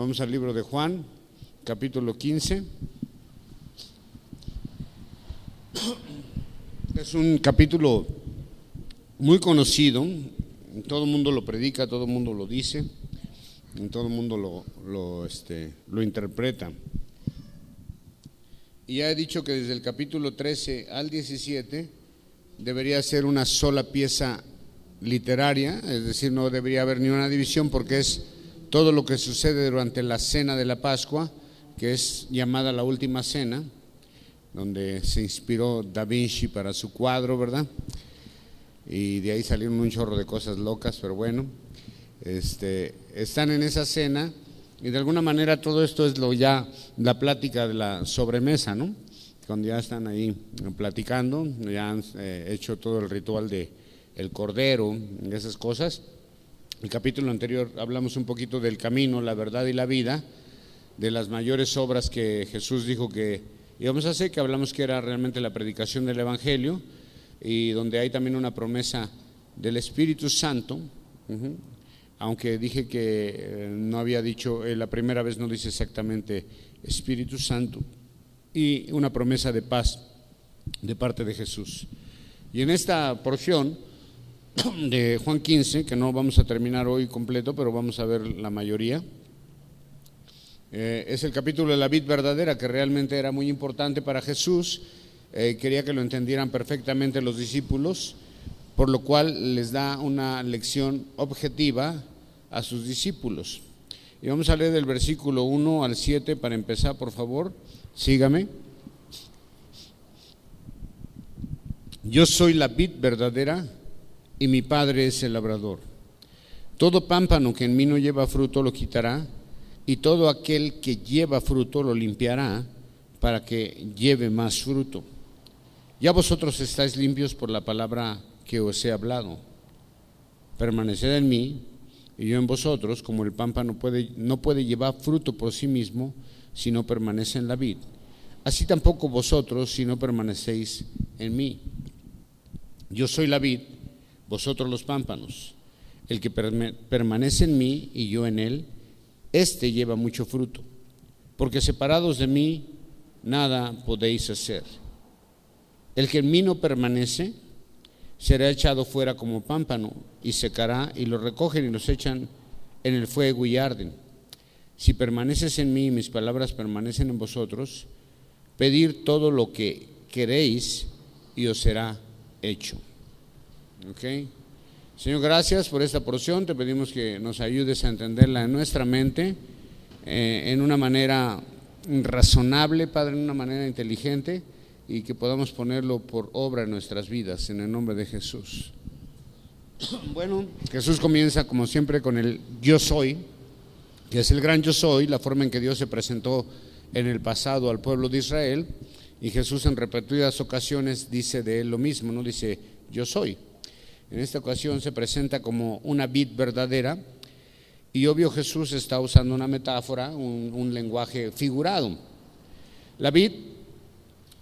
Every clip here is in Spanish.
Vamos al libro de Juan, capítulo 15. Es un capítulo muy conocido, todo el mundo lo predica, todo el mundo lo dice, todo el mundo lo interpreta. Y ya he dicho que desde el capítulo 13 al 17 debería ser una sola pieza literaria, es decir, no debería haber ni una división, porque es todo lo que sucede durante la cena de la Pascua, que es llamada la última cena, donde se inspiró Da Vinci para su cuadro, ¿verdad? Y de ahí salieron un chorro de cosas locas, pero bueno, están en esa cena, y de alguna manera todo esto es la plática de la sobremesa, ¿no? Cuando ya están ahí platicando, ya han hecho todo el ritual de el cordero, esas cosas. El capítulo anterior hablamos un poquito del camino, la verdad y la vida, de las mayores obras que Jesús dijo que íbamos a hacer, que hablamos que era realmente la predicación del Evangelio, y donde hay también una promesa del Espíritu Santo. Aunque dije que no había dicho, la primera vez no dice exactamente Espíritu Santo, y una promesa de paz de parte de Jesús. Y en esta porción de Juan 15, que no vamos a terminar hoy completo, pero vamos a ver la mayoría, es el capítulo de la vid verdadera, que realmente era muy importante para Jesús. Quería que lo entendieran perfectamente los discípulos, por lo cual les da una lección objetiva a sus discípulos. Y vamos a leer del versículo 1 al 7 para empezar, por favor, sígame. Yo soy la vid verdadera y mi Padre es el labrador. Todo pámpano que en mí no lleva fruto lo quitará, y todo aquel que lleva fruto lo limpiará, para que lleve más fruto. Ya vosotros estáis limpios por la palabra que os he hablado. Permaneced en mí y yo en vosotros, como el pámpano no puede llevar fruto por sí mismo si no permanece en la vid. Así tampoco vosotros si no permanecéis en mí. Yo soy la vid, vosotros los pámpanos. El que permanece en mí y yo en él, éste lleva mucho fruto, porque separados de mí nada podéis hacer. El que en mí no permanece será echado fuera como pámpano y secará, y lo recogen y los echan en el fuego y arden. Si permaneces en mí y mis palabras permanecen en vosotros, pedid todo lo que queréis y os será hecho. ¿Ok? Señor, gracias por esta porción. Te pedimos que nos ayudes a entenderla en nuestra mente, en una manera razonable, Padre, en una manera inteligente, y que podamos ponerlo por obra en nuestras vidas, en el nombre de Jesús. Bueno, Jesús comienza como siempre con el yo soy, que es el gran yo soy, la forma en que Dios se presentó en el pasado al pueblo de Israel, y Jesús en repetidas ocasiones dice de él lo mismo, ¿no? Dice yo soy. En esta ocasión se presenta como una vid verdadera, y obvio Jesús está usando una metáfora, un lenguaje figurado. La vid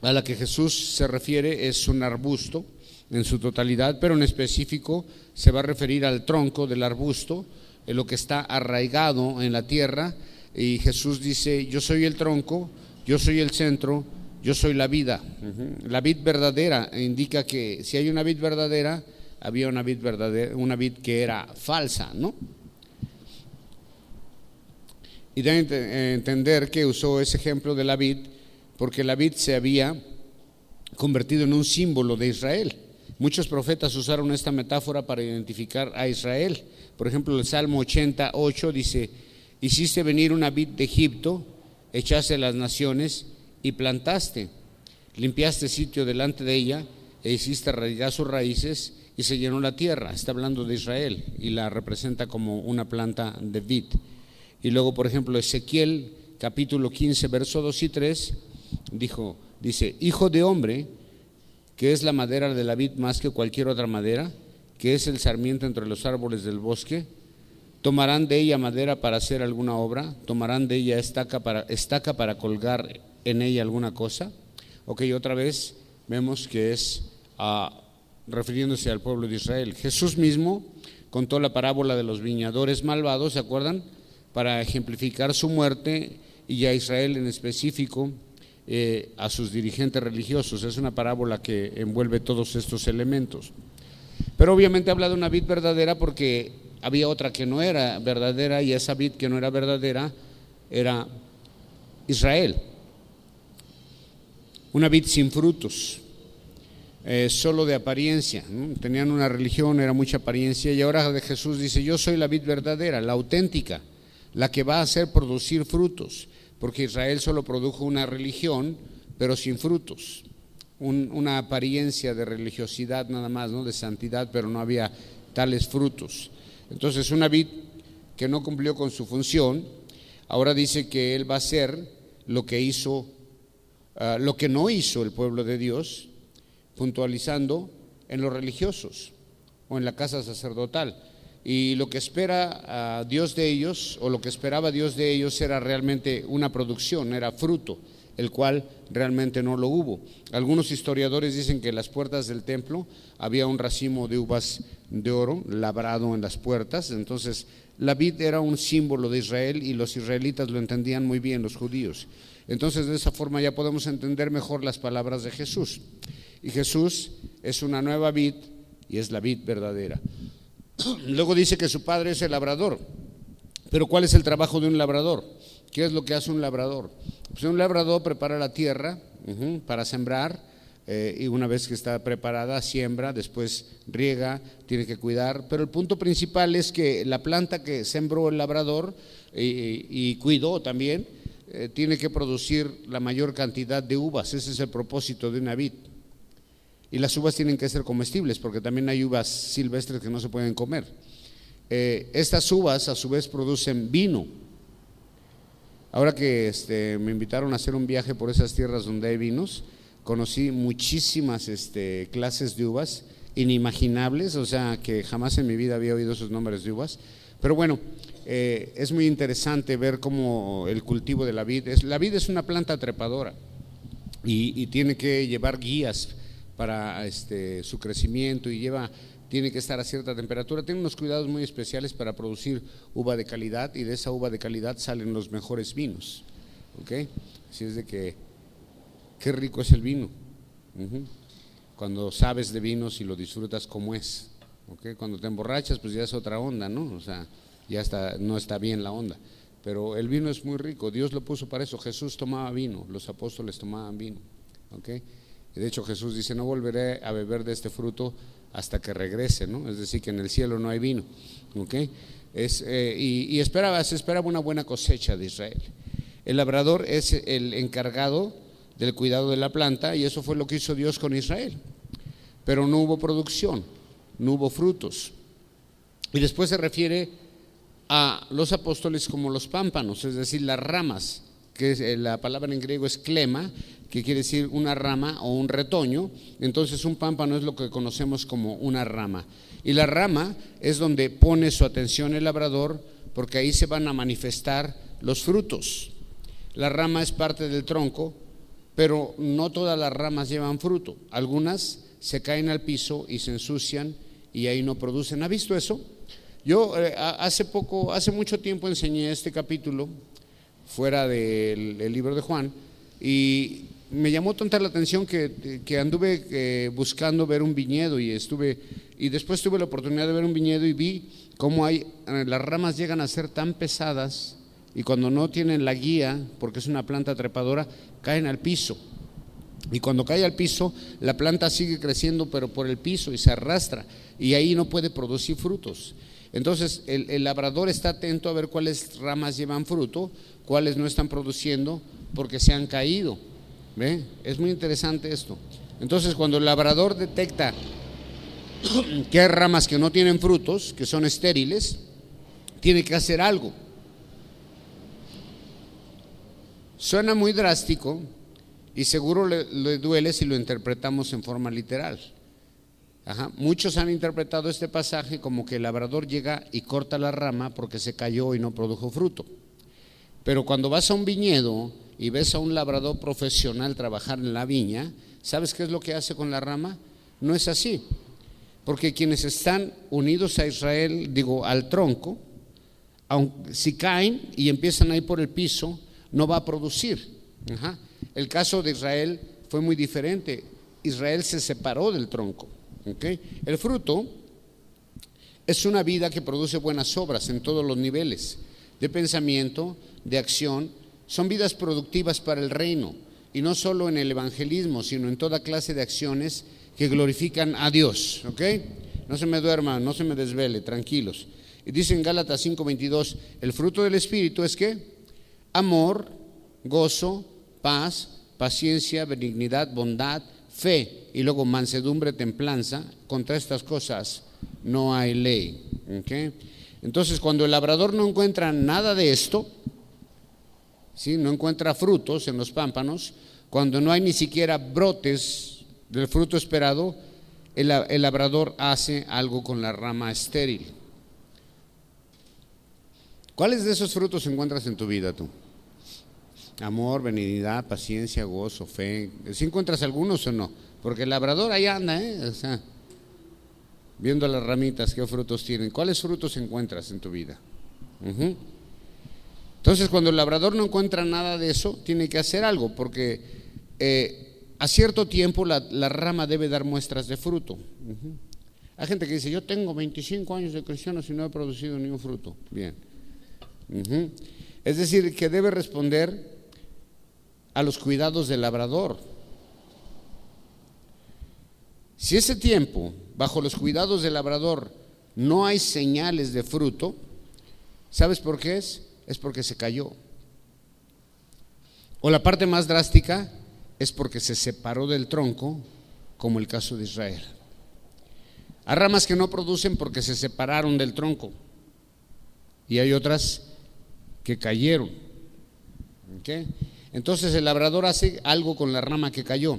a la que Jesús se refiere es un arbusto en su totalidad, pero en específico se va a referir al tronco del arbusto, en lo que está arraigado en la tierra, y Jesús dice yo soy el tronco, yo soy el centro, yo soy la vida. La vid verdadera indica que si hay una vid verdadera, había una vid verdadera, una vid que era falsa, ¿no? Y deben entender que usó ese ejemplo de la vid porque la vid se había convertido en un símbolo de Israel. Muchos profetas usaron esta metáfora para identificar a Israel. Por ejemplo, el Salmo 88 dice: hiciste venir una vid de Egipto, echaste las naciones y plantaste, limpiaste sitio delante de ella e hiciste arraigar sus raíces y se llenó la tierra. Está hablando de Israel y la representa como una planta de vid. Y luego, por ejemplo, Ezequiel capítulo 15 verso 2 y 3 dice: hijo de hombre, ¿qué es la madera de la vid más que cualquier otra madera? ¿Qué es el sarmiento entre los árboles del bosque? ¿Tomarán de ella madera para hacer alguna obra? ¿Tomarán de ella estaca para colgar en ella alguna cosa? Ok, otra vez vemos que es refiriéndose al pueblo de Israel. Jesús mismo contó la parábola de los viñadores malvados, ¿se acuerdan? para ejemplificar su muerte y a Israel en específico, a sus dirigentes religiosos. Es una parábola que envuelve todos estos elementos. Pero obviamente habla de una vid verdadera porque había otra que no era verdadera, y esa vid que no era verdadera era Israel. Una vid sin frutos, solo de apariencia, ¿no? Tenían una religión, era mucha apariencia, y ahora de Jesús dice: yo soy la vid verdadera, la auténtica, la que va a hacer producir frutos, porque Israel solo produjo una religión, pero sin frutos, una apariencia de religiosidad nada más, ¿no? De santidad, pero no había tales frutos. Entonces una vid que no cumplió con su función, ahora dice que él va a hacer lo que hizo, lo que no hizo el pueblo de Dios, puntualizando en los religiosos o en la casa sacerdotal. Y lo que espera Dios de ellos, o lo que esperaba Dios de ellos, era realmente una producción, era fruto, el cual realmente no lo hubo. Algunos historiadores dicen que en las puertas del templo había un racimo de uvas de oro labrado en las puertas. Entonces la vid era un símbolo de Israel, y los israelitas lo entendían muy bien, los judíos. Entonces de esa forma ya podemos entender mejor las palabras de Jesús. Y Jesús es una nueva vid, y es la vid verdadera. Luego dice que su padre es el labrador. Pero ¿cuál es el trabajo de un labrador? ¿Qué es lo que hace un labrador? Pues un labrador prepara la tierra para sembrar, y una vez que está preparada, siembra, después riega, tiene que cuidar. Pero el punto principal es que la planta que sembró el labrador y cuidó también, tiene que producir la mayor cantidad de uvas. Ese es el propósito de una vid. Y las uvas tienen que ser comestibles, porque también hay uvas silvestres que no se pueden comer. Estas uvas a su vez producen vino. Ahora que me invitaron a hacer un viaje por esas tierras donde hay vinos, conocí muchísimas clases de uvas inimaginables, o sea que jamás en mi vida había oído esos nombres de uvas. Pero bueno, es muy interesante ver cómo el cultivo de la vid es una planta trepadora, y tiene que llevar guías para su crecimiento, y tiene que estar a cierta temperatura, tiene unos cuidados muy especiales para producir uva de calidad, y de esa uva de calidad salen los mejores vinos. ¿Okay? Así es de que qué rico es el vino, cuando sabes de vinos y lo disfrutas como es. ¿Okay? Cuando te emborrachas, pues ya es otra onda, ¿no? O sea, no está bien la onda, pero el vino es muy rico, Dios lo puso para eso. Jesús tomaba vino, los apóstoles tomaban vino. ¿Okay? De hecho Jesús dice: no volveré a beber de este fruto hasta que regrese, ¿no? Es decir, que en el cielo no hay vino. ¿Okay? Se esperaba una buena cosecha de Israel. El labrador es el encargado del cuidado de la planta, y eso fue lo que hizo Dios con Israel. Pero no hubo producción, no hubo frutos. Y después se refiere a los apóstoles como los pámpanos, es decir, las ramas, que la palabra en griego es klema, que quiere decir una rama o un retoño. Entonces un pámpano es lo que conocemos como una rama, y la rama es donde pone su atención el labrador, porque ahí se van a manifestar los frutos. La rama es parte del tronco, pero no todas las ramas llevan fruto. Algunas se caen al piso y se ensucian, y ahí no producen. ¿Ha visto eso? Yo hace mucho tiempo enseñé este capítulo fuera del libro de Juan, y me llamó tanta la atención que anduve buscando ver un viñedo, y después tuve la oportunidad de ver un viñedo, y vi cómo las ramas llegan a ser tan pesadas, y cuando no tienen la guía, porque es una planta trepadora, caen al piso. Y cuando cae al piso, la planta sigue creciendo, pero por el piso, y se arrastra, y ahí no puede producir frutos. Entonces el labrador está atento a ver cuáles ramas llevan fruto, cuáles no están produciendo porque se han caído. ¿Ve? Es muy interesante esto. Entonces cuando el labrador detecta que hay ramas que no tienen frutos, que son estériles, tiene que hacer algo. Suena muy drástico, y seguro le duele si lo interpretamos en forma literal. Muchos han interpretado este pasaje como que el labrador llega y corta la rama porque se cayó y no produjo fruto. Pero cuando vas a un viñedo y ves a un labrador profesional trabajar en la viña, ¿sabes qué es lo que hace con la rama? No es así, porque quienes están unidos a Israel, al tronco, aunque, si caen y empiezan a ir por el piso, no va a producir. El caso de Israel fue muy diferente. Israel se separó del tronco. El fruto es una vida que produce buenas obras en todos los niveles de pensamiento, de acción. Son vidas productivas para el reino, y no solo en el evangelismo, sino en toda clase de acciones que glorifican a Dios. No se me duerma, no se me desvele, tranquilos. Y dice en Gálatas 5:22, el fruto del Espíritu es ¿qué? Amor, gozo, paz, paciencia, benignidad, bondad, fe, y luego mansedumbre, templanza. Contra estas cosas no hay ley. Entonces, cuando el labrador no encuentra nada de esto, ¿sí? No encuentra frutos en los pámpanos, cuando no hay ni siquiera brotes del fruto esperado, el labrador hace algo con la rama estéril. ¿Cuáles de esos frutos encuentras en tu vida tú? Amor, benignidad, paciencia, gozo, fe. ¿Sí encuentras algunos o no? Porque el labrador ahí anda, o sea, viendo las ramitas, qué frutos tienen. ¿Cuáles frutos encuentras en tu vida? Entonces, cuando el labrador no encuentra nada de eso, tiene que hacer algo, porque a cierto tiempo la rama debe dar muestras de fruto. Hay gente que dice, yo tengo 25 años de cristiano y no he producido ni un fruto. Bien. Es decir, que debe responder a los cuidados del labrador. Si ese tiempo, bajo los cuidados del labrador, no hay señales de fruto, ¿sabes por qué es? Es porque se cayó. O la parte más drástica es porque se separó del tronco, como el caso de Israel. Hay ramas que no producen porque se separaron del tronco, y hay otras que cayeron. Entonces el labrador hace algo con la rama que cayó,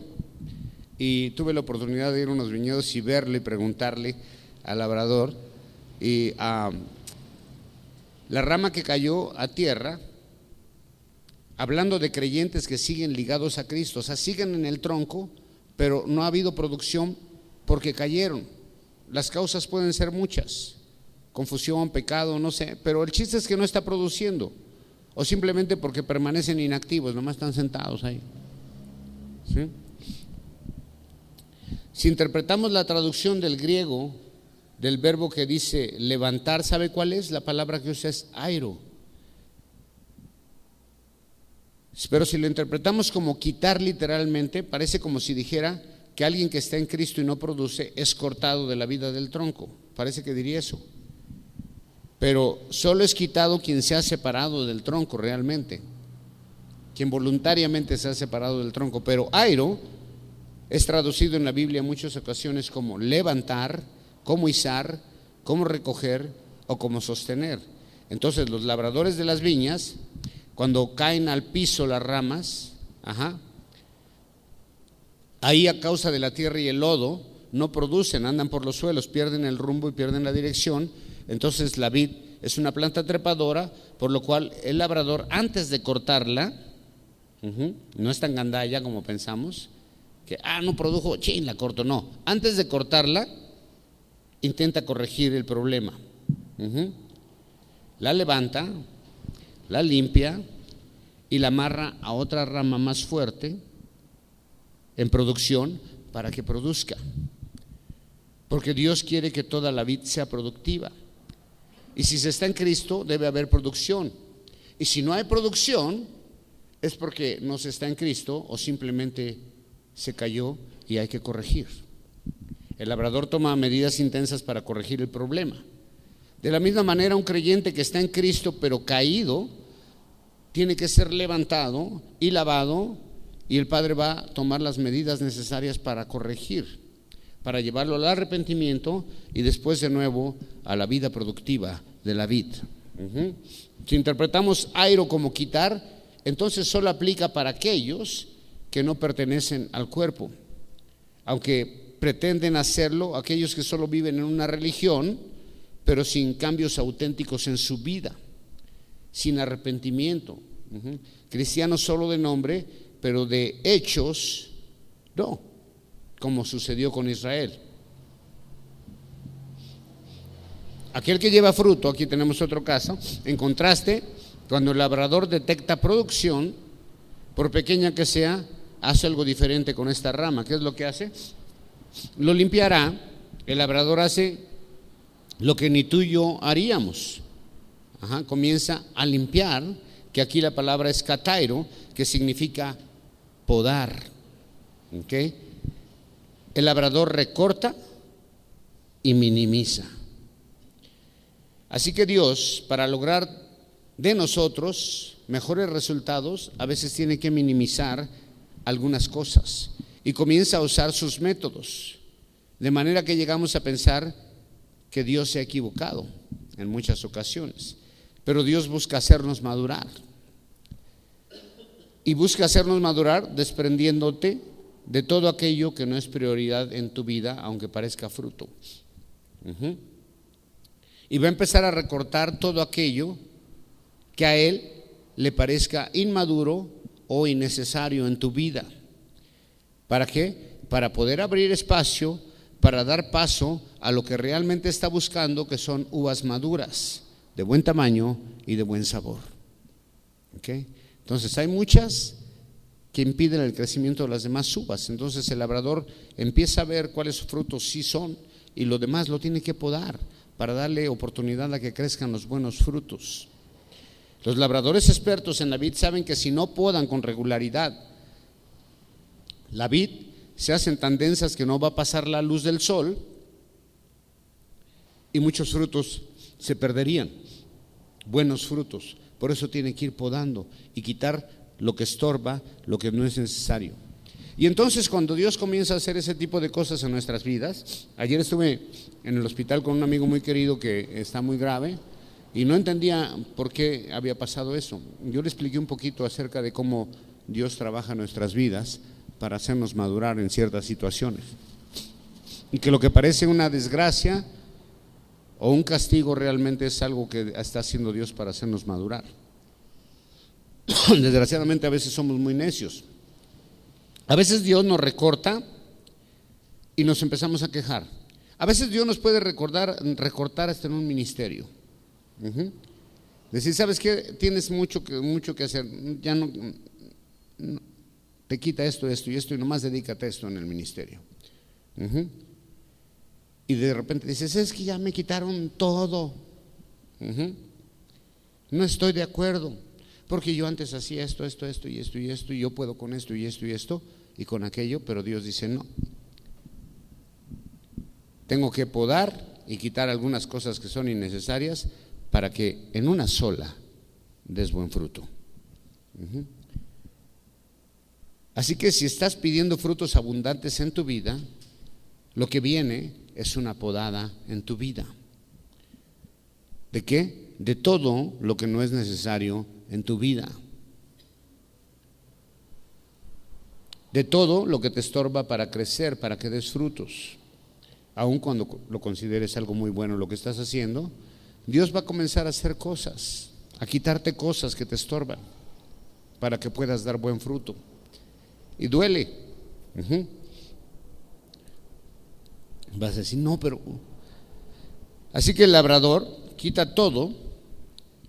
y tuve la oportunidad de ir a unos viñedos y verle y preguntarle al labrador, y la rama que cayó a tierra, hablando de creyentes que siguen ligados a Cristo, o sea, siguen en el tronco, pero no ha habido producción porque cayeron. Las causas pueden ser muchas, confusión, pecado, no sé, pero el chiste es que no está produciendo, o simplemente porque permanecen inactivos, nomás están sentados ahí. ¿Sí? Si interpretamos la traducción del griego del verbo que dice levantar, ¿sabe cuál es? La palabra que usa es airo. Pero si lo interpretamos como quitar literalmente, parece como si dijera que alguien que está en Cristo y no produce es cortado de la vida del tronco. Parece que diría eso. Pero solo es quitado quien se ha separado del tronco realmente, quien voluntariamente se ha separado del tronco. Pero airo es traducido en la Biblia en muchas ocasiones como levantar, como izar, como recoger o como sostener. Entonces los labradores de las viñas, cuando caen al piso las ramas, ahí a causa de la tierra y el lodo no producen, andan por los suelos, pierden el rumbo y pierden la dirección. Entonces la vid es una planta trepadora, por lo cual el labrador, antes de cortarla, no es tan gandalla como pensamos, que no produjo, la corto, no. Antes de cortarla, intenta corregir el problema. La levanta, la limpia y la amarra a otra rama más fuerte en producción para que produzca. Porque Dios quiere que toda la vid sea productiva. Y si se está en Cristo, debe haber producción. Y si no hay producción, es porque no se está en Cristo o simplemente se cayó y hay que corregir. El labrador toma medidas intensas para corregir el problema. De la misma manera, un creyente que está en Cristo pero caído tiene que ser levantado y lavado, y el Padre va a tomar las medidas necesarias para corregir, para llevarlo al arrepentimiento y después de nuevo a la vida productiva de la vid. Si interpretamos airo como quitar, entonces solo aplica para aquellos que no pertenecen al cuerpo, aunque pretenden hacerlo aquellos que solo viven en una religión, pero sin cambios auténticos en su vida, sin arrepentimiento. Cristianos solo de nombre, pero de hechos no, como sucedió con Israel. aquel que lleva fruto, aquí tenemos otro caso, en contraste, cuando el labrador detecta producción, por pequeña que sea, hace algo diferente con esta rama. ¿Qué es lo que hace? Lo limpiará. El labrador hace lo que ni tú y yo haríamos. Comienza a limpiar, que aquí la palabra es katairo, que significa podar. ¿Okay? El labrador recorta y minimiza. Así que Dios, para lograr de nosotros mejores resultados, a veces tiene que minimizar algunas cosas y comienza a usar sus métodos, de manera que llegamos a pensar que Dios se ha equivocado en muchas ocasiones, pero Dios busca hacernos madurar, y busca hacernos madurar desprendiéndote de todo aquello que no es prioridad en tu vida, aunque parezca fruto. Y va a empezar a recortar todo aquello que a Él le parezca inmaduro o innecesario en tu vida. ¿Para qué? Para poder abrir espacio, para dar paso a lo que realmente está buscando, que son uvas maduras, de buen tamaño y de buen sabor. ¿Okay? Entonces hay muchas que impiden el crecimiento de las demás uvas. Entonces el labrador empieza a ver cuáles frutos sí son, y lo demás lo tiene que podar para darle oportunidad a que crezcan los buenos frutos. Los labradores expertos en la vid saben que si no podan con regularidad la vid, se hacen tan densas que no va a pasar la luz del sol y muchos frutos se perderían, buenos frutos. Por eso tienen que ir podando y quitar lo que estorba, lo que no es necesario. Y entonces cuando Dios comienza a hacer ese tipo de cosas en nuestras vidas, ayer estuve en el hospital con un amigo muy querido que está muy grave y no entendía por qué había pasado eso. Yo le expliqué un poquito acerca de cómo Dios trabaja en nuestras vidas para hacernos madurar en ciertas situaciones, y que lo que parece una desgracia o un castigo realmente es algo que está haciendo Dios para hacernos madurar. Desgraciadamente a veces somos muy necios. A veces Dios nos recorta y nos empezamos a quejar. A veces Dios nos puede recortar hasta en un ministerio. Decir, ¿sabes qué? Tienes mucho que hacer, ya no, te quita esto y esto, y nomás dedícate a esto en el ministerio. Y de repente dices, es que ya me quitaron todo. No estoy de acuerdo, porque yo antes hacía esto y yo puedo con esto y con aquello, pero Dios dice no. Tengo que podar y quitar algunas cosas que son innecesarias para que en una sola des buen fruto. Así que si estás pidiendo frutos abundantes en tu vida, lo que viene es una podada en tu vida. ¿De qué? De todo lo que no es necesario en tu vida. De todo lo que te estorba para crecer, para que des frutos. Aun cuando lo consideres algo muy bueno lo que estás haciendo, Dios va a comenzar a hacer cosas, a quitarte cosas que te estorban para que puedas dar buen fruto. Y duele. Vas a decir, no, pero... Así que el labrador quita todo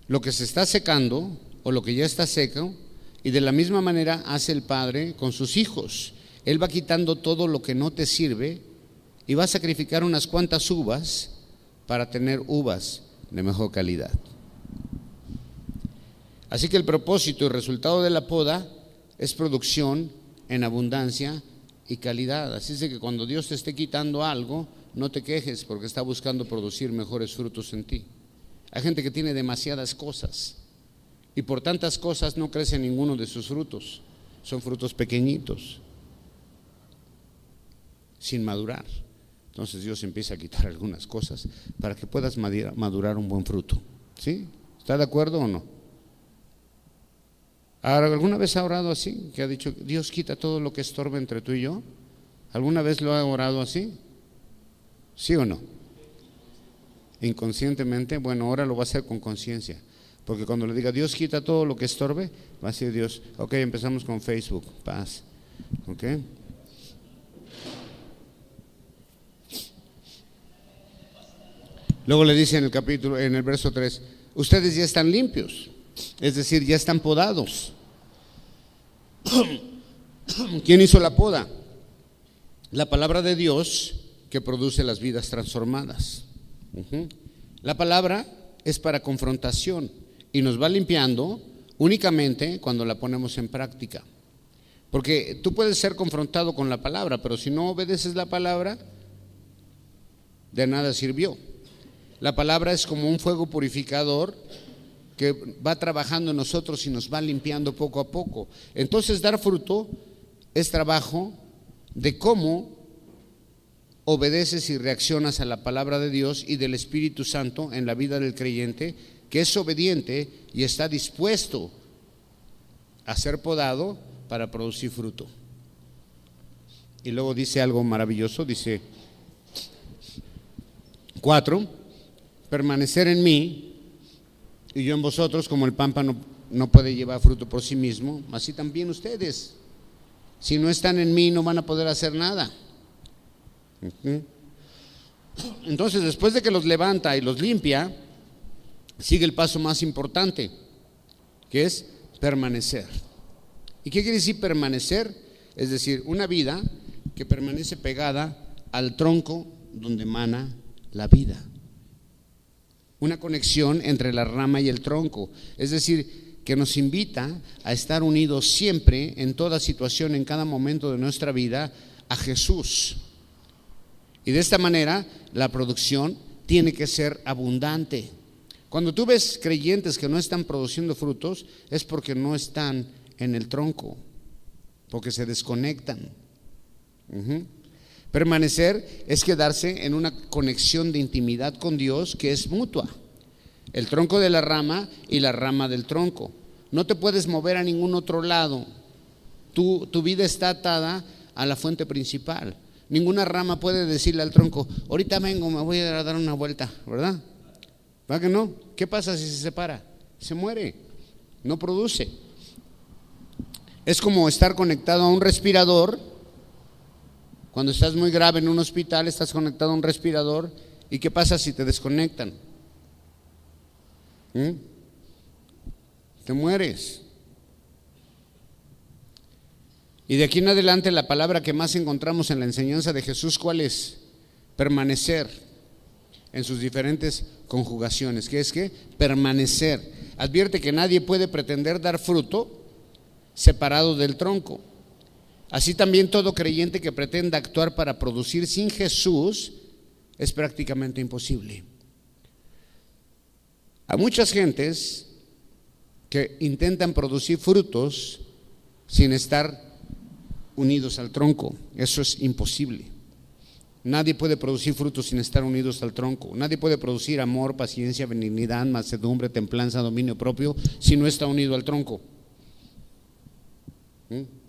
lo que se está secando o lo que ya está seco, y de la misma manera hace el padre con sus hijos. Él va quitando todo lo que no te sirve y va a sacrificar unas cuantas uvas para tener uvas de mejor calidad. Así que el propósito y resultado de la poda es producción en abundancia y calidad. Así es de que cuando Dios te esté quitando algo, no te quejes, porque está buscando producir mejores frutos en ti. Hay gente que tiene demasiadas cosas y por tantas cosas no crece ninguno de sus frutos. Son frutos pequeñitos, sin madurar. Entonces Dios empieza a quitar algunas cosas para que puedas madurar un buen fruto. ¿Sí? ¿Está de acuerdo o no? ¿Alguna vez ha orado así? Que ha dicho, Dios quita todo lo que estorba entre tú y yo. ¿Alguna vez lo ha orado así? ¿Sí o no? Inconscientemente. Bueno, ahora lo va a hacer con conciencia. Porque cuando le diga, Dios quita todo lo que estorbe, va a decir Dios, ok, empezamos con Facebook, paz. Ok. Luego le dice en el verso 3, ustedes ya están limpios, es decir, ya están podados. ¿Quién hizo la poda? La palabra de Dios, que produce las vidas transformadas. La palabra es para confrontación y nos va limpiando únicamente cuando la ponemos en práctica. Porque tú puedes ser confrontado con la palabra, pero si no obedeces la palabra, de nada sirvió. La palabra es como un fuego purificador que va trabajando en nosotros y nos va limpiando poco a poco. Entonces, dar fruto es trabajo de cómo obedeces y reaccionas a la palabra de Dios y del Espíritu Santo en la vida del creyente, que es obediente y está dispuesto a ser podado para producir fruto. Y luego dice algo maravilloso, dice 4, permanecer en mí y yo en vosotros, como el pámpano no puede llevar fruto por sí mismo, así también ustedes, si no están en mí, no van a poder hacer nada. Entonces, después de que los levanta y los limpia, sigue el paso más importante, que es permanecer. ¿Y qué quiere decir permanecer? Es decir, una vida que permanece pegada al tronco donde emana la vida. Una conexión entre la rama y el tronco, es decir, que nos invita a estar unidos siempre, en toda situación, en cada momento de nuestra vida, a Jesús. Y de esta manera la producción tiene que ser abundante. Cuando tú ves creyentes que no están produciendo frutos, es porque no están en el tronco, porque se desconectan. Permanecer es quedarse en una conexión de intimidad con Dios que es mutua. El tronco de la rama y la rama del tronco. No te puedes mover a ningún otro lado. Tu vida está atada a la fuente principal. Ninguna rama puede decirle al tronco, ahorita vengo, me voy a dar una vuelta, ¿verdad? ¿Verdad que no? ¿Qué pasa si se separa? Se muere, no produce. Es como estar conectado a un respirador. Cuando estás muy grave en un hospital, estás conectado a un respirador. ¿Y qué pasa si te desconectan? Te mueres. Y de aquí en adelante la palabra que más encontramos en la enseñanza de Jesús, ¿cuál es? Permanecer, en sus diferentes conjugaciones. ¿Qué es qué? Permanecer. Advierte que nadie puede pretender dar fruto separado del tronco. Así también todo creyente que pretenda actuar para producir sin Jesús es prácticamente imposible. Hay muchas gentes que intentan producir frutos sin estar unidos al tronco. Eso es imposible. Nadie puede producir frutos sin estar unidos al tronco. Nadie puede producir amor, paciencia, benignidad, mansedumbre, templanza, dominio propio si no está unido al tronco.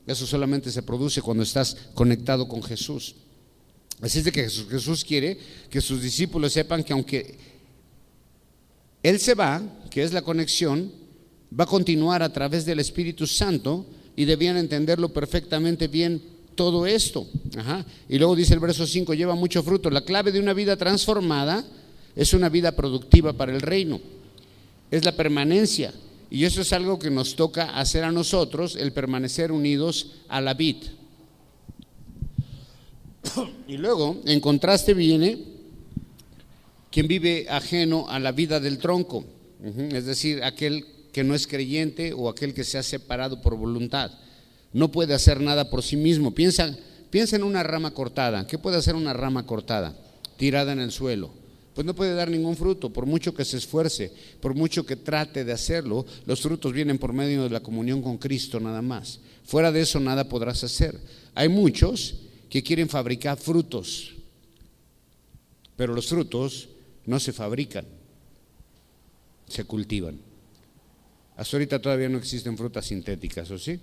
Eso solamente se produce cuando estás conectado con Jesús. Así es de que Jesús quiere que sus discípulos sepan que aunque Él se va, que es la conexión, va a continuar a través del Espíritu Santo, y debían entenderlo perfectamente bien todo esto. Y luego dice el verso 5, lleva mucho fruto. La clave de una vida transformada es una vida productiva para el reino, es la permanencia. Y eso es algo que nos toca hacer a nosotros, el permanecer unidos a la vid. Y luego, en contraste, viene quien vive ajeno a la vida del tronco, es decir, aquel que no es creyente o aquel que se ha separado por voluntad. No puede hacer nada por sí mismo. Piensa en una rama cortada. ¿Qué puede hacer una rama cortada? Tirada en el suelo. Pues no puede dar ningún fruto, por mucho que se esfuerce, por mucho que trate de hacerlo. Los frutos vienen por medio de la comunión con Cristo nada más. Fuera de eso nada podrás hacer. Hay muchos que quieren fabricar frutos, pero los frutos no se fabrican, se cultivan. Hasta ahorita todavía no existen frutas sintéticas, ¿o sí?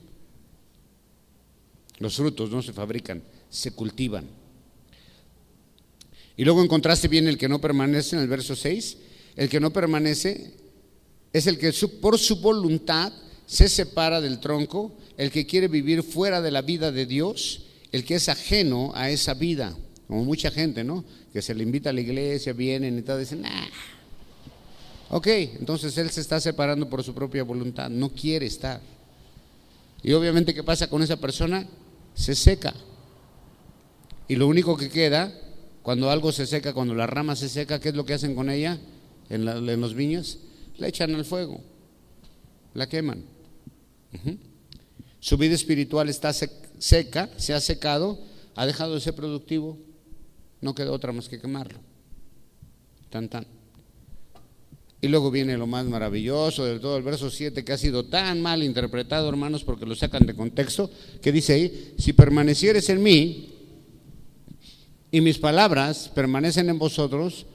Los frutos no se fabrican, se cultivan. Y luego en contraste viene el que no permanece en el verso 6. El que no permanece es el que por su voluntad se separa del tronco, el que quiere vivir fuera de la vida de Dios, el que es ajeno a esa vida. Como mucha gente, ¿no? Que se le invita a la iglesia, vienen y tal, dicen, nah. Ok, entonces él se está separando por su propia voluntad, no quiere estar. Y obviamente, ¿qué pasa con esa persona? Se seca. Y lo único que queda, cuando algo se seca, cuando la rama se seca, ¿qué es lo que hacen con ella en los viñas? La echan al fuego, la queman. Su vida espiritual está seca, se ha secado, ha dejado de ser productivo, no queda otra más que quemarlo. Tan. Y luego viene lo más maravilloso de todo el verso 7, que ha sido tan mal interpretado, hermanos, porque lo sacan de contexto, que dice ahí: si permanecieres en mí y mis palabras permanecen en vosotros,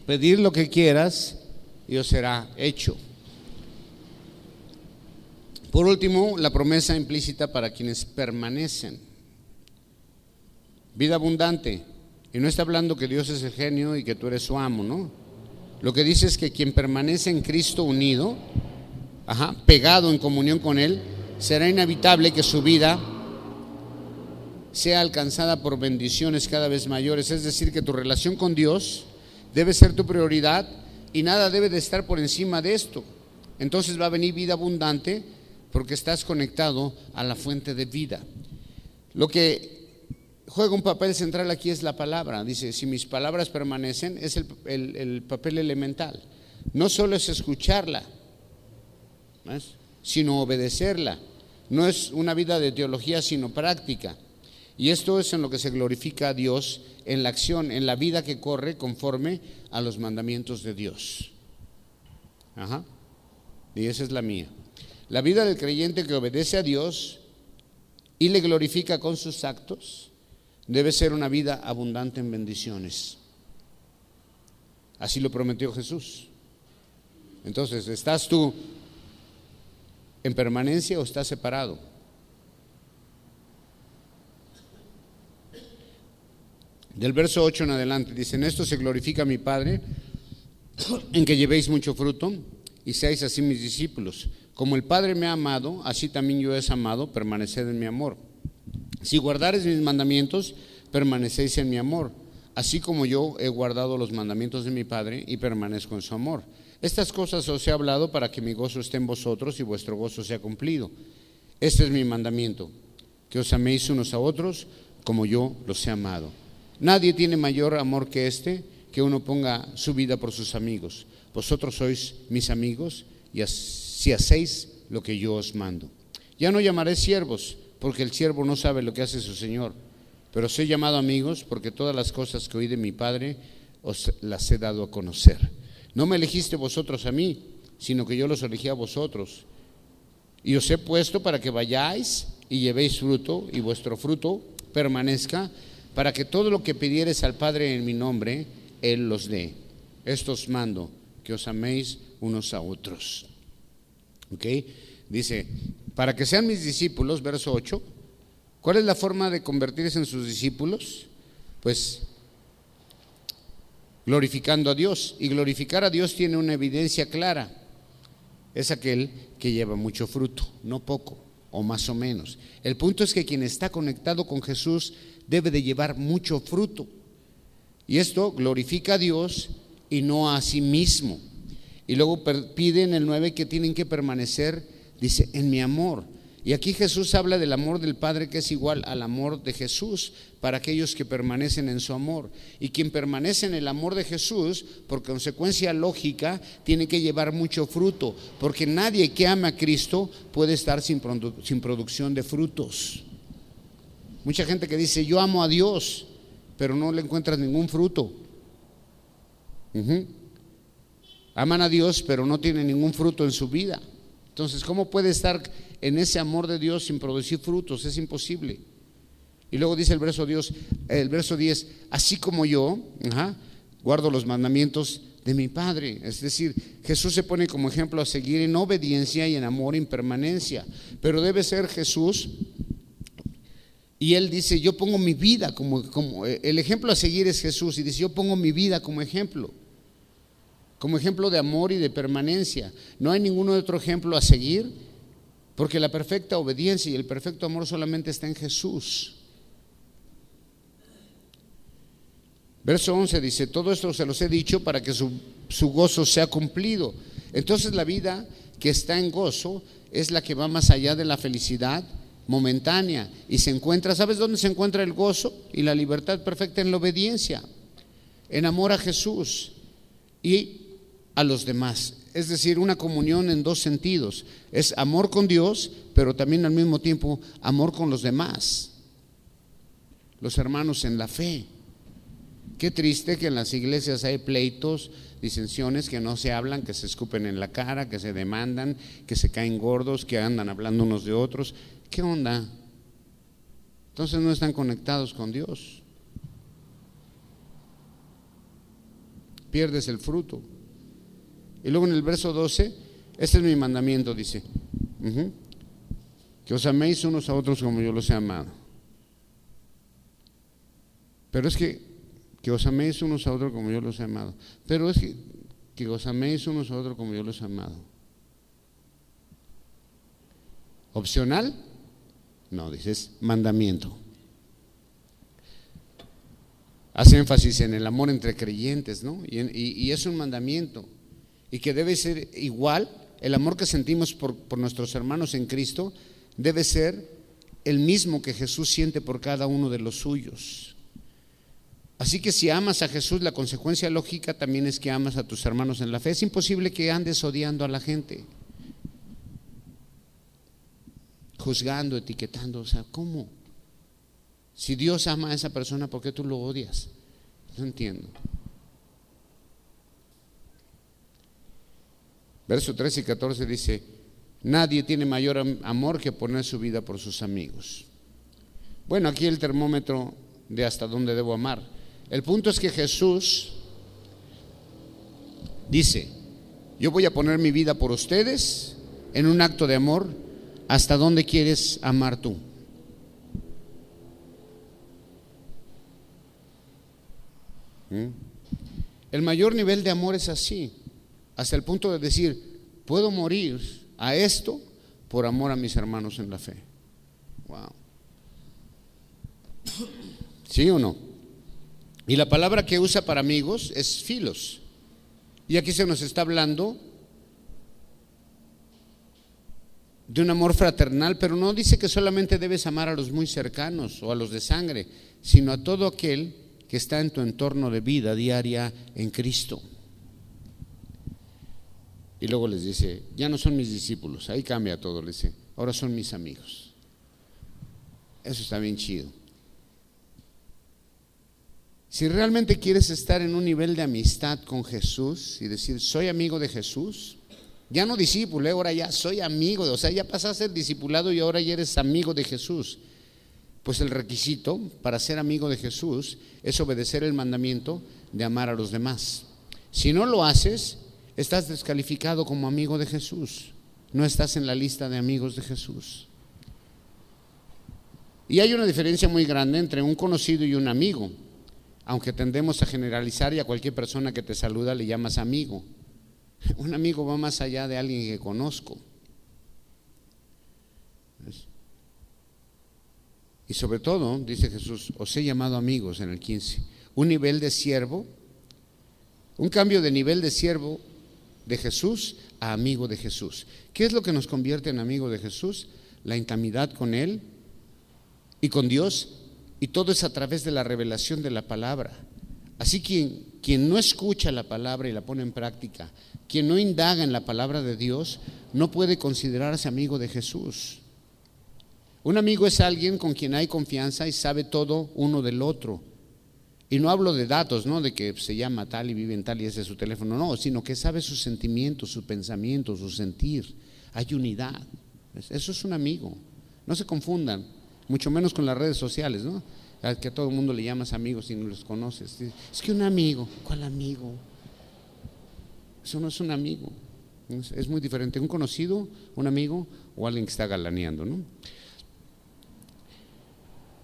pedid lo que quieras y os será hecho. Por último, la promesa implícita para quienes permanecen. Vida abundante. Y no está hablando que Dios es el genio y que tú eres su amo, ¿no? Lo que dice es que quien permanece en Cristo unido, pegado en comunión con Él, será inevitable que su vida sea alcanzada por bendiciones cada vez mayores. Es decir, que tu relación con Dios debe ser tu prioridad y nada debe de estar por encima de esto. Entonces va a venir vida abundante porque estás conectado a la fuente de vida. Lo que juega un papel central aquí es la palabra. Dice, si mis palabras permanecen, es el papel elemental. No solo es escucharla, ¿ves?, sino obedecerla. No es una vida de teología, sino práctica. Y esto es en lo que se glorifica a Dios, en la acción, en la vida que corre conforme a los mandamientos de Dios. Y esa es la mía. La vida del creyente que obedece a Dios y le glorifica con sus actos debe ser una vida abundante en bendiciones. Así lo prometió Jesús. Entonces, ¿estás tú en permanencia o estás separado? Del verso 8 en adelante dice: en esto se glorifica mi Padre, en que llevéis mucho fruto y seáis así mis discípulos. Como el Padre me ha amado, así también yo os he amado, permaneced en mi amor. Si guardareis mis mandamientos, permanecéis en mi amor, así como yo he guardado los mandamientos de mi Padre y permanezco en su amor. Estas cosas os he hablado para que mi gozo esté en vosotros y vuestro gozo sea cumplido. Este es mi mandamiento, que os améis unos a otros como yo los he amado. Nadie tiene mayor amor que este, que uno ponga su vida por sus amigos. Vosotros sois mis amigos y si hacéis lo que yo os mando. Ya no llamaré siervos, porque el siervo no sabe lo que hace su Señor, pero os he llamado amigos, porque todas las cosas que oí de mi Padre os las he dado a conocer. No me elegiste vosotros a mí, sino que yo los elegí a vosotros, y os he puesto para que vayáis y llevéis fruto, y vuestro fruto permanezca, para que todo lo que pidiereis al Padre en mi nombre, Él los dé. Esto os mando, que os améis unos a otros. Dice, para que sean mis discípulos, verso 8. ¿Cuál es la forma de convertirse en sus discípulos? Pues glorificando a Dios. Y glorificar a Dios tiene una evidencia clara. Es aquel que lleva mucho fruto, no poco o más o menos. El punto es que quien está conectado con Jesús debe de llevar mucho fruto. Y esto glorifica a Dios y no a sí mismo. Y luego pide en el 9 que tienen que permanecer, dice, en mi amor. Y aquí Jesús habla del amor del Padre, que es igual al amor de Jesús para aquellos que permanecen en su amor. Y quien permanece en el amor de Jesús, por consecuencia lógica, tiene que llevar mucho fruto, porque nadie que ama a Cristo puede estar sin producción de frutos. Mucha gente que dice, yo amo a Dios, pero no le encuentras ningún fruto. Aman a Dios, pero no tienen ningún fruto en su vida. Entonces, ¿cómo puede estar en ese amor de Dios sin producir frutos? Es imposible. Y luego dice el verso 10, así como yo guardo los mandamientos de mi Padre. Es decir, Jesús se pone como ejemplo a seguir en obediencia y en amor y en permanencia. Pero debe ser Jesús. Y Él dice, yo pongo mi vida como el ejemplo a seguir es Jesús. Y dice, yo pongo mi vida como ejemplo de amor y de permanencia. No hay ningún otro ejemplo a seguir, porque la perfecta obediencia y el perfecto amor solamente está en Jesús. Verso 11 dice: todo esto se los he dicho para que su gozo sea cumplido. Entonces la vida que está en gozo es la que va más allá de la felicidad momentánea y se encuentra, ¿sabes dónde se encuentra el gozo y la libertad perfecta? En la obediencia, en amor a Jesús y a los demás. Es decir, una comunión en dos sentidos: es amor con Dios, pero también al mismo tiempo amor con los demás, los hermanos en la fe. Qué triste que en las iglesias hay pleitos, disensiones, que no se hablan, que se escupen en la cara, que se demandan, que se caen gordos, que andan hablando unos de otros. ¿Qué onda? Entonces no están conectados con Dios. Pierdes el fruto. Y luego en el verso 12, este es mi mandamiento, dice, que os améis unos a otros como yo los he amado. Pero es que os améis unos a otros como yo los he amado. Pero es que os améis unos a otros como yo los he amado. ¿Opcional? No, dices mandamiento. Hace énfasis en el amor entre creyentes, ¿no? Y es un mandamiento. Y que debe ser igual, el amor que sentimos por nuestros hermanos en Cristo debe ser el mismo que Jesús siente por cada uno de los suyos. Así que si amas a Jesús, la consecuencia lógica también es que amas a tus hermanos en la fe. Es imposible que andes odiando a la gente, juzgando, etiquetando. O sea, ¿cómo? Si Dios ama a esa persona, ¿por qué tú lo odias? No entiendo. Verso 13 y 14 dice: nadie tiene mayor amor que poner su vida por sus amigos. Bueno, aquí el termómetro de hasta dónde debo amar. El punto es que Jesús dice: yo voy a poner mi vida por ustedes en un acto de amor. ¿Hasta dónde quieres amar tú? El mayor nivel de amor es así, hasta el punto de decir: puedo morir a esto por amor a mis hermanos en la fe. Wow. ¿Sí o no? Y la palabra que usa para amigos es filos. Y aquí se nos está hablando de un amor fraternal, pero no dice que solamente debes amar a los muy cercanos o a los de sangre, sino a todo aquel que está en tu entorno de vida diaria en Cristo. Y luego les dice: ya no son mis discípulos, ahí cambia todo, les dice, ahora son mis amigos. Eso está bien chido. Si realmente quieres estar en un nivel de amistad con Jesús y decir: soy amigo de Jesús, ya no discípulo, ahora ya soy amigo, o sea, ya pasas a ser discipulado y ahora ya eres amigo de Jesús. Pues el requisito para ser amigo de Jesús es obedecer el mandamiento de amar a los demás. Si no lo haces, estás descalificado como amigo de Jesús, no estás en la lista de amigos de Jesús. Y hay una diferencia muy grande entre un conocido y un amigo, aunque tendemos a generalizar y a cualquier persona que te saluda le llamas amigo. Un amigo va más allá de alguien que conozco. Y sobre todo, dice Jesús: os he llamado amigos en el 15. Un nivel de siervo, un cambio de nivel de siervo de Jesús a amigo de Jesús. ¿Qué es lo que nos convierte en amigo de Jesús? La intimidad con Él y con Dios, y todo es a través de la revelación de la palabra. Así que quien no escucha la palabra y la pone en práctica, quien no indaga en la palabra de Dios, no puede considerarse amigo de Jesús. Un amigo es alguien con quien hay confianza y sabe todo uno del otro. Y no hablo de datos, ¿no? De que se llama tal y vive en tal y ese es su teléfono, no, sino que sabe sus sentimientos, sus pensamientos, su sentir. Hay unidad. Eso es un amigo. No se confundan, mucho menos con las redes sociales, ¿no? Que a todo el mundo le llamas amigos y no los conoces. Es que un amigo, ¿cuál amigo? Eso no es un amigo. Es muy diferente. Un conocido, un amigo o alguien que está galaneando, ¿no?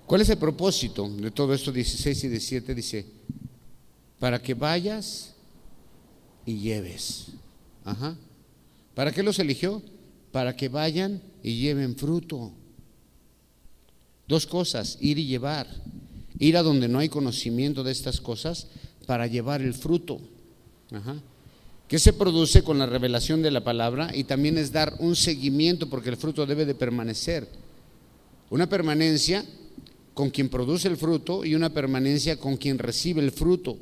¿Cuál es el propósito de todo esto? 16 y 17 dice: para que vayas y lleves. Ajá. ¿Para qué los eligió? Para que vayan y lleven fruto. Dos cosas: ir y llevar. ir a donde no hay conocimiento de estas cosas para llevar el fruto. ¿Qué se produce con la revelación de la palabra? Y también es dar un seguimiento, porque el fruto debe de permanecer. Una permanencia con quien produce el fruto y una permanencia con quien recibe el fruto.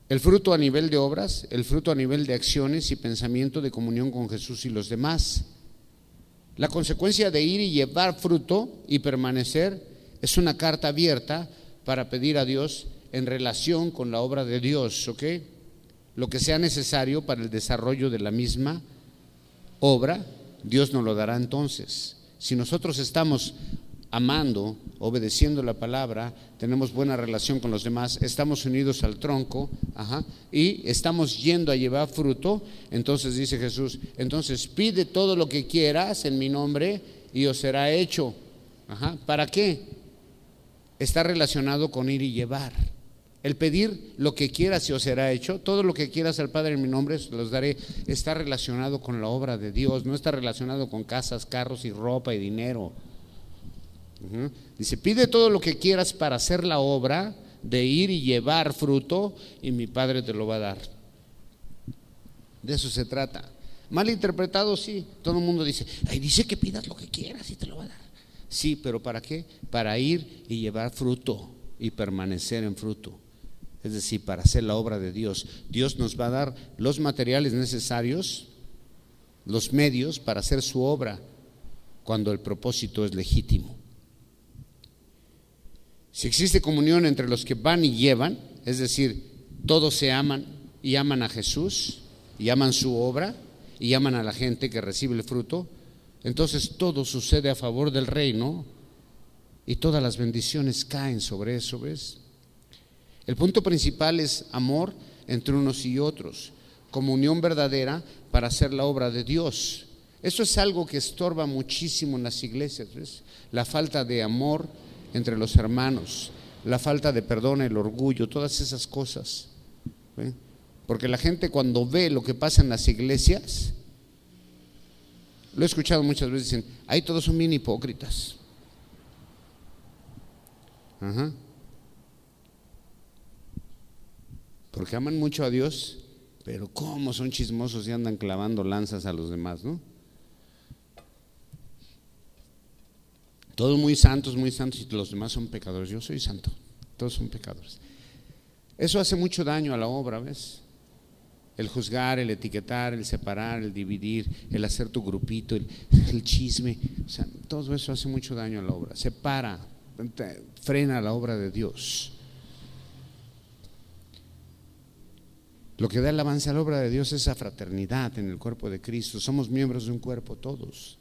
El fruto a nivel de obras, el fruto a nivel de acciones y pensamiento de comunión con Jesús y los demás. La consecuencia de ir y llevar fruto y permanecer es una carta abierta para pedir a Dios en relación con la obra de Dios, ¿ok? Lo que sea necesario para el desarrollo de la misma obra, Dios nos lo dará entonces. Si nosotros estamos amando, obedeciendo la palabra, tenemos buena relación con los demás, estamos unidos al tronco, y estamos yendo a llevar fruto, entonces dice Jesús, entonces pide todo lo que quieras en mi nombre y os será hecho. ¿Para qué? Está relacionado con ir y llevar. El pedir lo que quieras y os será hecho, todo lo que quieras al Padre en mi nombre os los daré, está relacionado con la obra de Dios, no está relacionado con casas, carros y ropa y dinero. Dice, pide todo lo que quieras para hacer la obra de ir y llevar fruto y mi Padre te lo va a dar. De eso se trata. Mal interpretado, sí, todo el mundo dice, dice que pidas lo que quieras y te lo va a dar. Sí, pero ¿para qué? Para ir y llevar fruto y permanecer en fruto. Es decir, para hacer la obra de Dios. Dios nos va a dar los materiales necesarios, los medios para hacer su obra cuando el propósito es legítimo. Si existe comunión entre los que van y llevan, es decir, todos se aman y aman a Jesús y aman su obra y aman a la gente que recibe el fruto, entonces todo sucede a favor del reino y todas las bendiciones caen sobre eso, ¿ves? El punto principal es amor entre unos y otros, comunión verdadera para hacer la obra de Dios. Eso es algo que estorba muchísimo en las iglesias, ¿ves? La falta de amor entre los hermanos, la falta de perdón, el orgullo, todas esas cosas, ¿ve? Porque la gente cuando ve lo que pasa en las iglesias, lo he escuchado muchas veces, dicen, ahí todos son bien hipócritas. Porque aman mucho a Dios, pero cómo son chismosos y andan clavando lanzas a los demás, ¿no? Todos muy santos y los demás son pecadores. Yo soy santo, todos son pecadores. Eso hace mucho daño a la obra, ¿ves? El juzgar, el etiquetar, el separar, el dividir, el hacer tu grupito, el chisme, o sea, todo eso hace mucho daño a la obra. Separa, frena la obra de Dios. Lo que da el avance a la obra de Dios es esa fraternidad en el cuerpo de Cristo. Somos miembros de un cuerpo todos.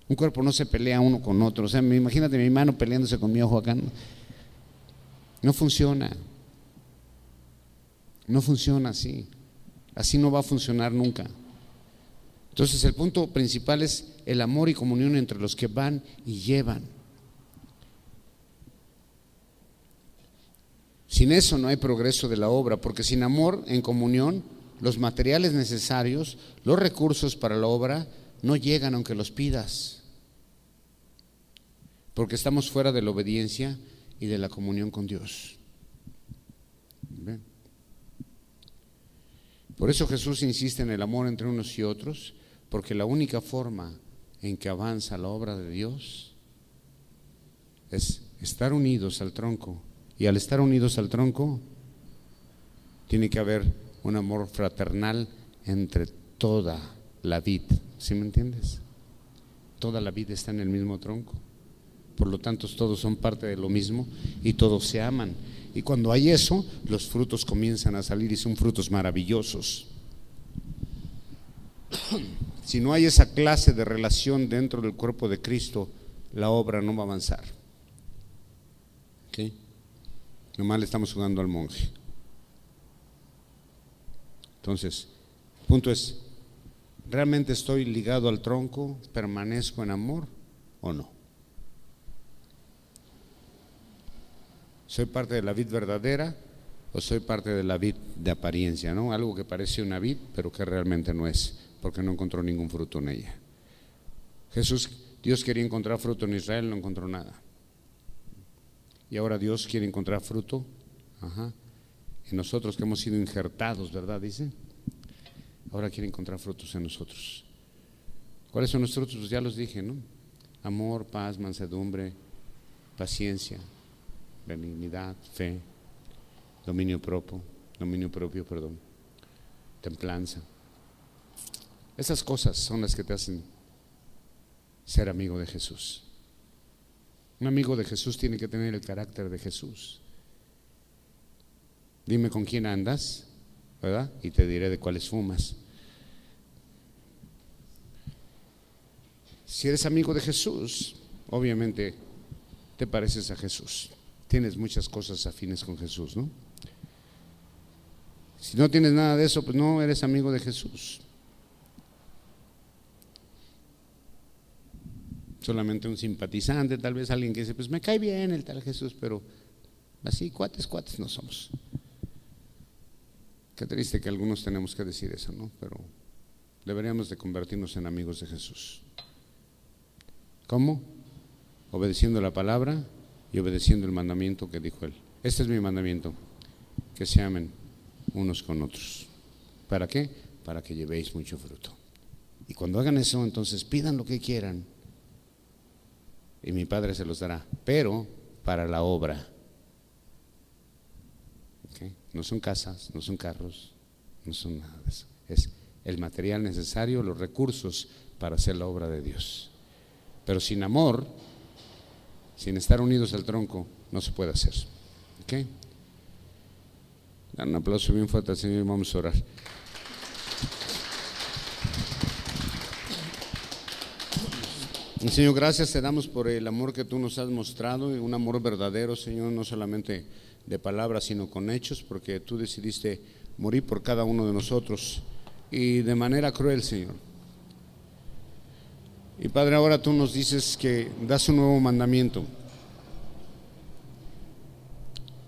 Un cuerpo no se pelea uno con otro. O sea, imagínate mi mano peleándose con mi ojo acá. No funciona. No funciona así. Así no va a funcionar nunca. Entonces el punto principal es el amor y comunión entre los que van y llevan. Sin eso no hay progreso de la obra, porque sin amor en comunión, los materiales necesarios, los recursos para la obra no llegan aunque los pidas, porque estamos fuera de la obediencia y de la comunión con Dios. ¿Ven? Por eso Jesús insiste en el amor entre unos y otros, porque la única forma en que avanza la obra de Dios es estar unidos al tronco. Y al estar unidos al tronco, tiene que haber un amor fraternal entre toda la vid. ¿Sí me entiendes? Toda la vid está en el mismo tronco. Por lo tanto, todos son parte de lo mismo y todos se aman. Y cuando hay eso, los frutos comienzan a salir y son frutos maravillosos. Si no hay esa clase de relación dentro del cuerpo de Cristo, la obra no va a avanzar. ¿Ok? Nomás le estamos jugando al monje. Entonces, el punto es, ¿realmente estoy ligado al tronco? ¿Permanezco en amor o no? ¿Soy parte de la vid verdadera o soy parte de la vid de apariencia, ¿no? Algo que parece una vid, pero que realmente no es, porque no encontró ningún fruto en ella. Dios quería encontrar fruto en Israel, no encontró nada. Y ahora Dios quiere encontrar fruto en nosotros que hemos sido injertados, ¿verdad? Dice. Ahora quiere encontrar frutos en nosotros. ¿Cuáles son los frutos? Pues ya los dije, ¿no? Amor, paz, mansedumbre, paciencia, benignidad, fe, dominio propio, templanza. Esas cosas son las que te hacen ser amigo de Jesús. Un amigo de Jesús tiene que tener el carácter de Jesús. Dime con quién andas, ¿verdad? Y te diré de cuáles fumas. Si eres amigo de Jesús, obviamente te pareces a Jesús. Tienes muchas cosas afines con Jesús, ¿no? Si no tienes nada de eso, pues no eres amigo de Jesús. Solamente un simpatizante, tal vez alguien que dice, pues me cae bien el tal Jesús, pero así cuates no somos. Qué triste que algunos tenemos que decir eso, ¿no? Pero deberíamos de convertirnos en amigos de Jesús. ¿Cómo? Obedeciendo la palabra y obedeciendo el mandamiento que dijo Él. Este es mi mandamiento, que se amen unos con otros. ¿Para qué? Para que llevéis mucho fruto. Y cuando hagan eso, entonces pidan lo que quieran y mi Padre se los dará, pero para la obra. ¿Okay? No son casas, no son carros, no son nada de eso. Es el material necesario, los recursos para hacer la obra de Dios. Pero sin amor, sin estar unidos al tronco, no se puede hacer. ¿Ok? Dan un aplauso bien fuerte al Señor y vamos a orar. Señor, gracias te damos por el amor que tú nos has mostrado, un amor verdadero, Señor, no solamente de palabras, sino con hechos, porque tú decidiste morir por cada uno de nosotros y de manera cruel, Señor. Y Padre, ahora tú nos dices que das un nuevo mandamiento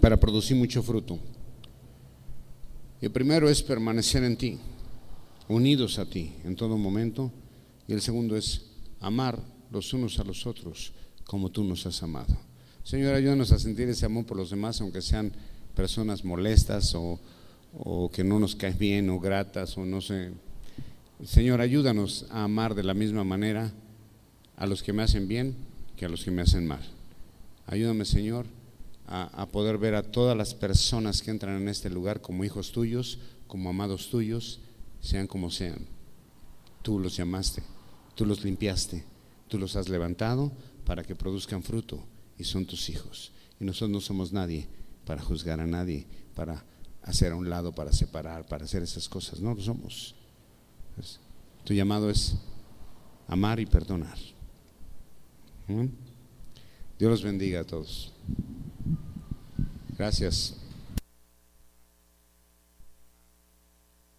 para producir mucho fruto. Y el primero es permanecer en ti, unidos a ti en todo momento, y el segundo es amar los unos a los otros como tú nos has amado. Señor, ayúdanos a sentir ese amor por los demás, aunque sean personas molestas o que no nos caen bien o gratas o no sé. Señor, ayúdanos a amar de la misma manera a los que me hacen bien que a los que me hacen mal. Ayúdame, Señor, a poder ver a todas las personas que entran en este lugar como hijos tuyos, como amados tuyos, sean como sean. Tú los llamaste, tú los limpiaste, tú los has levantado para que produzcan fruto y son tus hijos. Y nosotros no somos nadie para juzgar a nadie, para hacer a un lado, para separar, para hacer esas cosas. No lo somos. Pues, tu llamado es amar y perdonar. Dios los bendiga a todos. Gracias.